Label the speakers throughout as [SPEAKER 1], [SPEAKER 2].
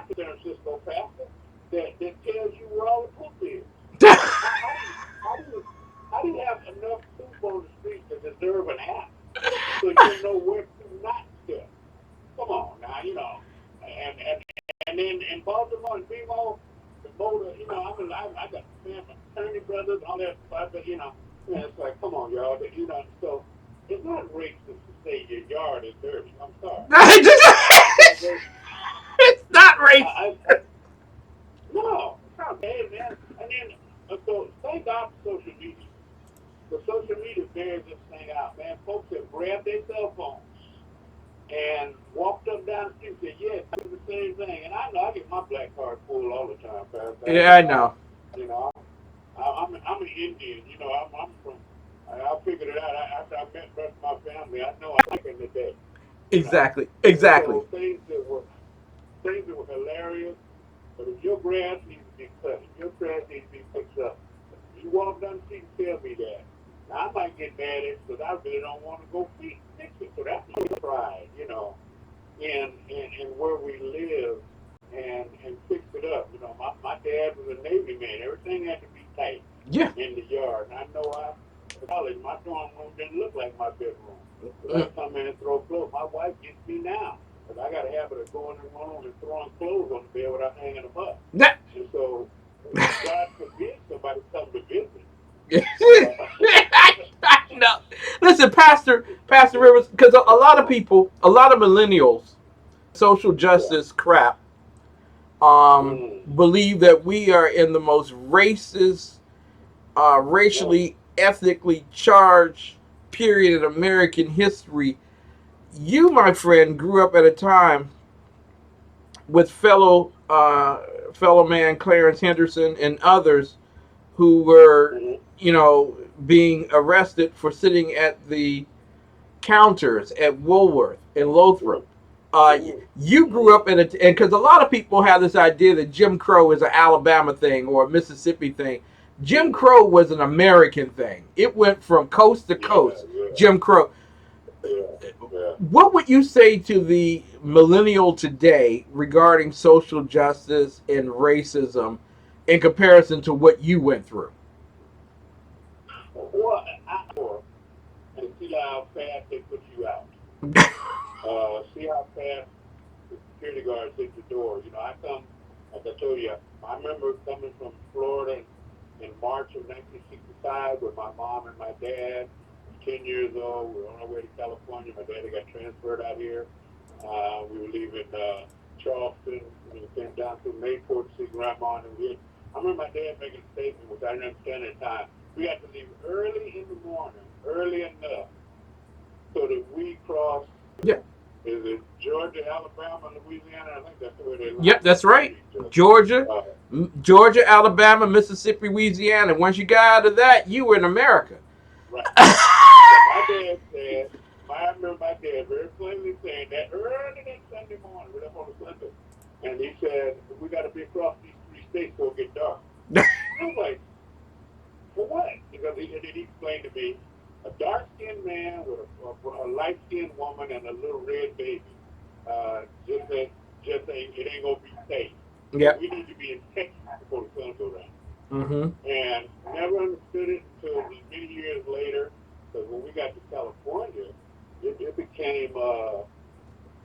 [SPEAKER 1] concerned Cisco pastor that tells you where all the poop is. How do you have enough poop on the street to deserve an app so you know where to not step? Come on now, and then in Baltimore and BMO, the motor, I got my attorney brothers, all that stuff, but man, it's like, come on, y'all, so it's not racist to say your yard is dirty. I'm sorry. It's not racist.
[SPEAKER 2] It's not race.
[SPEAKER 1] No, it's not bad, man. And then, so thank God for social media. The social media bears this thing out, man. Folks have grabbed their cell phones and walked up down the street and said, yes, I do the same thing. And I know I get my black card pulled all the time, Pastor.
[SPEAKER 2] Yeah, I know.
[SPEAKER 1] You know, I'm an Indian. I'm from, I figured it out after I met the rest of my family. I know I'm back in the day, you know.
[SPEAKER 2] Exactly.
[SPEAKER 1] And
[SPEAKER 2] Exactly.
[SPEAKER 1] so things that were hilarious, but if your grass needs to be cut, if your trash needs to be fixed up, you walk down the street and tell me that. Now, I might get mad at it because I really don't want to go fix it. So that's my pride, in where we live and fix it up. My dad was a Navy man. Everything had to be tight
[SPEAKER 2] Yeah.
[SPEAKER 1] in the yard. And I know in college, my dorm room didn't look like my bedroom. Because I come in and throw clothes. My wife gets me now. Because I got a habit of going in the room and throwing clothes on the bed without hanging them up.
[SPEAKER 2] That.
[SPEAKER 1] And so, God forbid somebody come to visit. Uh,
[SPEAKER 2] No. Listen, Pastor Rivers, because a lot of people, a lot of millennials, social
[SPEAKER 1] yeah.
[SPEAKER 2] justice crap,
[SPEAKER 1] Mm.
[SPEAKER 2] believe that we are in the most racist,
[SPEAKER 1] Yeah.
[SPEAKER 2] racially, ethnically charged period in American history. You, my friend, grew up at a time with fellow man Clarence Henderson and others who were,
[SPEAKER 1] Mm-hmm.
[SPEAKER 2] being arrested for sitting at the counters at Woolworth and Lothrop. You grew up in and because a lot of people have this idea that Jim Crow is an Alabama thing or a Mississippi thing. Jim
[SPEAKER 1] Mm-hmm.
[SPEAKER 2] Crow was an American thing. It went from coast to
[SPEAKER 1] Yeah,
[SPEAKER 2] coast.
[SPEAKER 1] yeah,
[SPEAKER 2] Jim Crow.
[SPEAKER 1] yeah, yeah.
[SPEAKER 2] What would you say to the millennial today regarding social justice and racism in comparison to what you went through?
[SPEAKER 1] Well, and see how fast they put you out. See how fast the security guards hit the door. I come, like I told you, I remember coming from Florida in March of 1965 with my mom and my dad. I was 10 years old. We were on our way to California. My dad got transferred out here. We were leaving Charleston. We came down through Mayport to see Grandma. I remember my dad making a statement, which I didn't understand at the time. We had to leave early in the morning, early enough, so that we crossed,
[SPEAKER 2] Yeah.
[SPEAKER 1] is it Georgia, Alabama, Louisiana? I think that's the way they
[SPEAKER 2] Yep,
[SPEAKER 1] lined up
[SPEAKER 2] that's right.
[SPEAKER 1] underneath us.
[SPEAKER 2] Georgia,
[SPEAKER 1] Uh,
[SPEAKER 2] Georgia, Alabama, Mississippi, Louisiana. Once you got out of that, you were in America.
[SPEAKER 1] right. So my dad said, I remember my dad very plainly saying that early that Sunday morning, we're up on a Sunday, and he said, we got to be across these three states before it get dark. I was like, for what? Because and then he explained to me, a dark-skinned man with a light-skinned woman and a little red baby. Just that, it ain't gonna be safe. So
[SPEAKER 2] Yep.
[SPEAKER 1] we need to be in Texas before the sun goes down.
[SPEAKER 2] Mm-hmm.
[SPEAKER 1] And never understood it until many years later. Because when we got to California, it became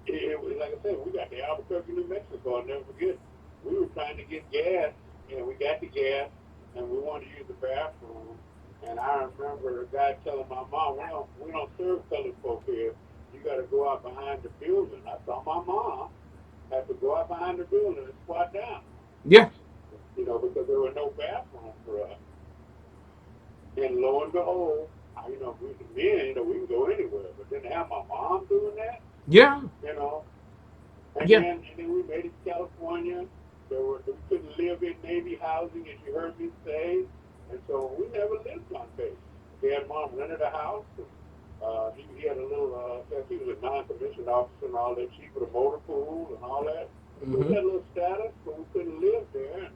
[SPEAKER 1] it was like I said, we got to Albuquerque, New Mexico. I'll never forget. We were trying to get gas, and we got the gas, and we wanted to use the bathroom. And I remember a guy telling my mom, "We don't serve colored folk here. You got to go out behind the building." I saw my mom have to go out behind the building and squat down,
[SPEAKER 2] Yeah.
[SPEAKER 1] because there were no bathrooms for us. And lo and behold, we men, we can go anywhere, but then to have my mom doing that,
[SPEAKER 2] Yeah.
[SPEAKER 1] you know,
[SPEAKER 2] Yeah.
[SPEAKER 1] and then we made it to California. We couldn't live in Navy housing, as you heard me say, and so we never lived on base. Dad, mom rented a house. He had a little. He was a non-commissioned officer and all that. She put a motor pool and all that. So we
[SPEAKER 2] Mm-hmm.
[SPEAKER 1] had a little status, but we couldn't live there.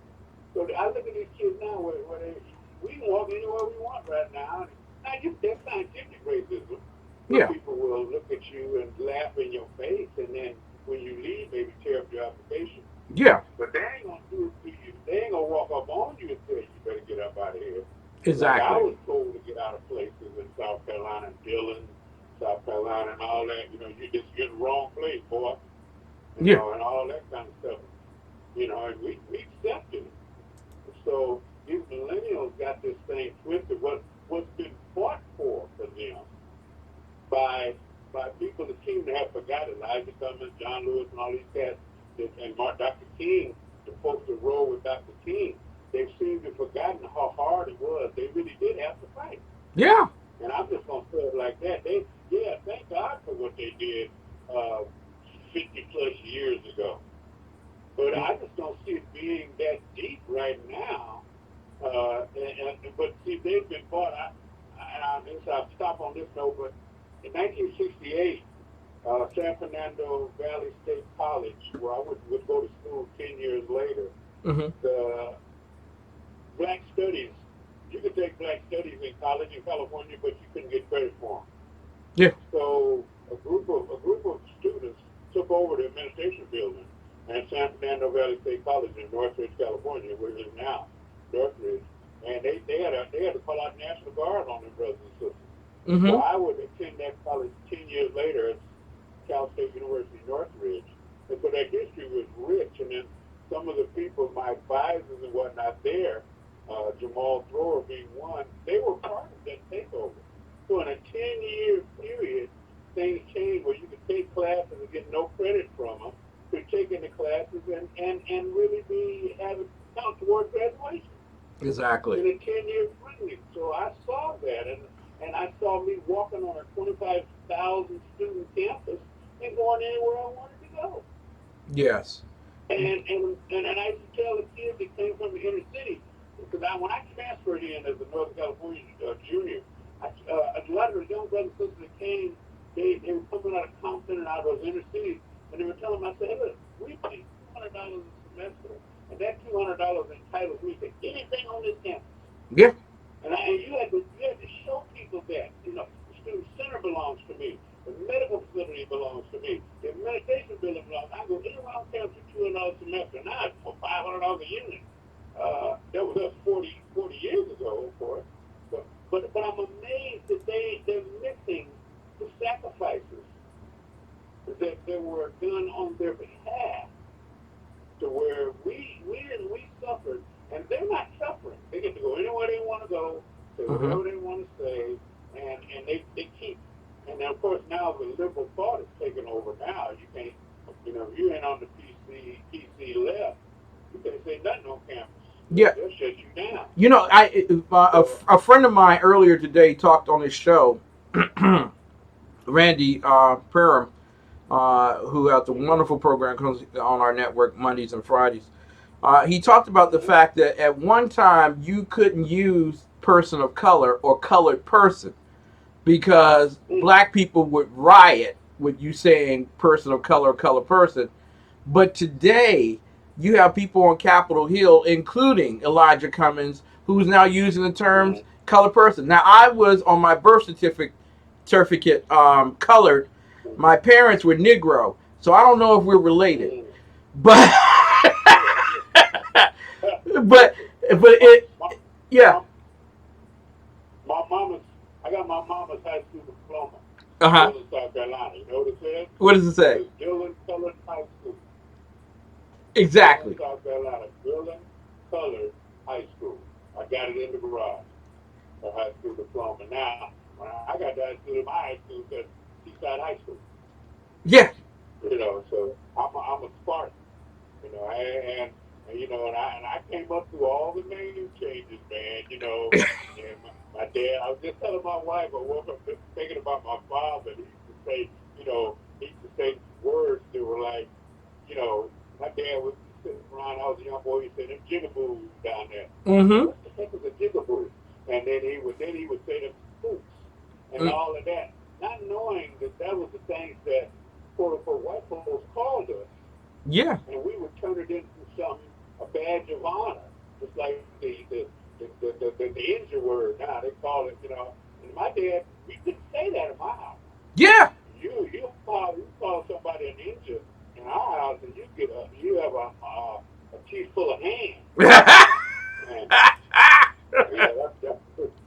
[SPEAKER 1] So I look at these kids now, where we can walk anywhere we want right now. That's scientific racism, where
[SPEAKER 2] Yeah.
[SPEAKER 1] people will look at you and laugh in your face, and then when you leave, maybe tear up your application.
[SPEAKER 2] Yeah,
[SPEAKER 1] But they ain't gonna do it to you. They ain't gonna walk up on you and tell you better get up out of here. Like I
[SPEAKER 2] exactly.
[SPEAKER 1] was told to get out of places in South Carolina and Dillon, South Carolina and all that. You're in the wrong place, boy.
[SPEAKER 2] Yeah.
[SPEAKER 1] And all that kind of stuff. And we accepted it. So these millennials got this thing twisted. What's been fought for them by by people that seem to have forgotten, Elijah Cummings, John Lewis, and all these cats, and Dr. King, the folks that roll with Dr. King, they've seemed to have forgotten how hard it was. They really did have to fight.
[SPEAKER 2] Yeah.
[SPEAKER 1] And I'm just gonna say it like that. Thank God for what they did uh, 50 plus years ago. But I just don't see it being that deep right now. But see, they've been fought. I'll stop on this note. But in 1968, San Fernando Valley State College, where I would go to school 10 years later,
[SPEAKER 2] Hmm.
[SPEAKER 1] the Black Studies. You could take Black Studies in college in California, but you couldn't get credit for them.
[SPEAKER 2] Yeah.
[SPEAKER 1] So a group of students took over the administration building at San Fernando Valley State College in Northridge, California, where it is now, Northridge, and they had to call out National Guard on their brothers and sisters. So
[SPEAKER 2] Hmm.
[SPEAKER 1] I would attend that college 10 years later at Cal State University Northridge, and so that history was rich. And then some of the people, my advisors and whatnot there, Jamal Thrower being one, they were part of that takeover. So in a 10-year period, things changed where you could take classes and get no credit from them, to taking the classes and really be have it count toward graduation
[SPEAKER 2] Exactly.
[SPEAKER 1] in a 10-year period. So I saw that, and I saw me walking on a 25,000 student campus and going anywhere I wanted to go.
[SPEAKER 2] Yes.
[SPEAKER 1] And I used to tell the kids that came from the inner city, because when I transferred in as a Northern California junior, a lot of the young brothers and sisters that came, they were coming out of Compton and out of those inner cities, and they were telling me, I said, hey, look, we pay $200 a semester, and that $200 entitles me to anything on this campus.
[SPEAKER 2] Yeah.
[SPEAKER 1] And you had to show people that the student center belongs to me, the medical facility belongs to me, the administration building belongs. I go anywhere on campus for $200 a semester. Now it's for $500 a unit. That was us 40 years ago, of course. But I'm amazed that they're missing the sacrifices that were done on their behalf, to where we suffered, and they're not suffering. They get to go anywhere they want to go, say
[SPEAKER 2] Hmm.
[SPEAKER 1] whatever they want to say, and they keep. And then of course now the liberal thought is taking over. Now you can't, if you ain't on the PC left, you can't say nothing on campus.
[SPEAKER 2] Yeah.
[SPEAKER 1] They'll shut you down.
[SPEAKER 2] A,
[SPEAKER 1] So
[SPEAKER 2] a friend of mine earlier today talked on his show, Randy Perham, who has a
[SPEAKER 1] mhm,
[SPEAKER 2] wonderful program comes on our network Mondays and Fridays. He talked about the
[SPEAKER 1] mhm,
[SPEAKER 2] fact that at one time you couldn't use person of color or colored person because
[SPEAKER 1] mhm,
[SPEAKER 2] black people would riot with you saying person of color or colored person. But today, you have people on Capitol Hill, including Elijah Cummings, who's now using the terms
[SPEAKER 1] mhm,
[SPEAKER 2] colored person. Now, I was on my birth certificate colored.
[SPEAKER 1] mhm,
[SPEAKER 2] My parents were Negro, so I don't know if we're related.
[SPEAKER 1] mhm.
[SPEAKER 2] But
[SPEAKER 1] Yeah.
[SPEAKER 2] but
[SPEAKER 1] Listen,
[SPEAKER 2] but
[SPEAKER 1] my,
[SPEAKER 2] it
[SPEAKER 1] my,
[SPEAKER 2] yeah.
[SPEAKER 1] my, my mama's. I got my mama's high school diploma
[SPEAKER 2] Uh
[SPEAKER 1] in
[SPEAKER 2] huh.
[SPEAKER 1] Dillon, South Carolina. You know what it says?
[SPEAKER 2] What does it
[SPEAKER 1] It
[SPEAKER 2] say?
[SPEAKER 1] says Dillon Colored High School. Dillon,
[SPEAKER 2] Exactly.
[SPEAKER 1] South Carolina. Dillon Colored High School. I got it in the garage. A high school diploma. Now, when I got to high school, my high school said Seaside High School.
[SPEAKER 2] Yeah.
[SPEAKER 1] So I'm a Spartan. And I came up through all the name changes, man. And my dad. I was just telling my wife. I woke up thinking about my father. He used to say, words that were like, my dad was sitting around. I was a young boy. He said, "Them jigaboos down there." I said,
[SPEAKER 2] Mm-hmm.
[SPEAKER 1] "What the heck is a jigaboo?" And then he would say them spooks and all of that, not knowing that was the things that quote unquote white folks called us,
[SPEAKER 2] Yeah.
[SPEAKER 1] and we would turn it into something, a badge of honor, just like the injured word now they call it. And my dad, we couldn't say that in my house.
[SPEAKER 2] Yeah.
[SPEAKER 1] You call somebody an ninja in our house, and you have a a teeth full of hands. And, yeah,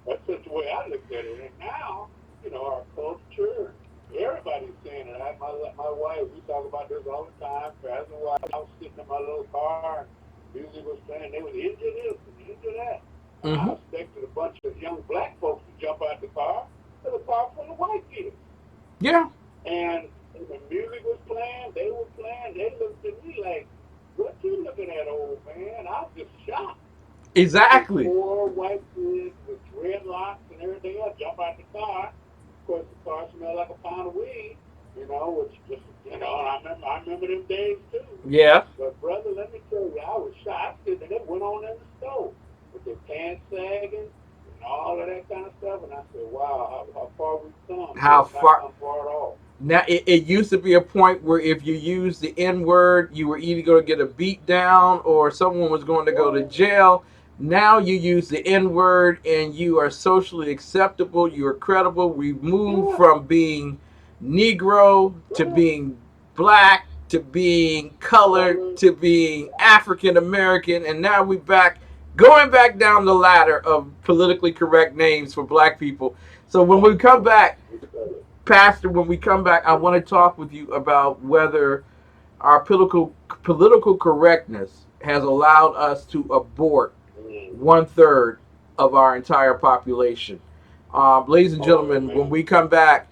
[SPEAKER 1] that's just the way I look at it. And now, our culture, everybody's saying it. My wife, we talk about this all the time. As a wife, I was sitting in my little car, and music was playing. They was into this and into that. And I expected a bunch of young black folks to jump out the car. There's a car full of white kids.
[SPEAKER 2] Yeah.
[SPEAKER 1] And the music was playing, they were playing, they looked at me like, what you looking at, old man? I was just shocked.
[SPEAKER 2] Exactly.
[SPEAKER 1] 4 white kids with dreadlocks and everything else jump out the car. Of course, the car smelled like a pound of weed, which just, and I remember them days too.
[SPEAKER 2] Yeah.
[SPEAKER 1] But brother, let me tell you, I was shocked, and it went on in the stove with their pants sagging and all of that kind of stuff. And I said, wow, how far we've come.
[SPEAKER 2] How far?
[SPEAKER 1] Not far at all.
[SPEAKER 2] Now, it used to be a point where if you used the N-word, you were either going to get a beat down or someone was going to go to jail. Now you use the N-word and you are socially acceptable, you are credible. We've moved from being Negro to being black to being colored to being African American, and now we're going back down the ladder of politically correct names for black people. So when we come back, Pastor, when we come back, I want to talk with you about whether our political correctness has allowed us to abort 1/3 of our entire population. Ladies and gentlemen, when we come back,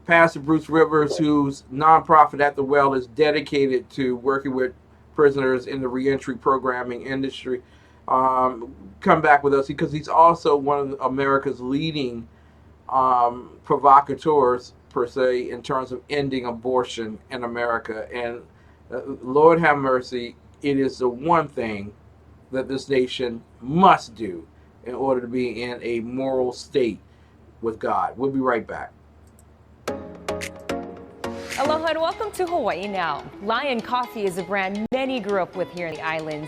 [SPEAKER 2] Pastor Bruce Rivers, whose nonprofit At the Well is dedicated to working with prisoners in the reentry programming industry, come back with us because he's also one of America's leading provocateurs, per se, in terms of ending abortion in America. And Lord have mercy, it is the one thing that this nation must do in order to be in a moral state with God. We'll be right back.
[SPEAKER 3] Aloha and welcome to Hawaii Now. Lion Coffee is a brand many grew up with here in the islands.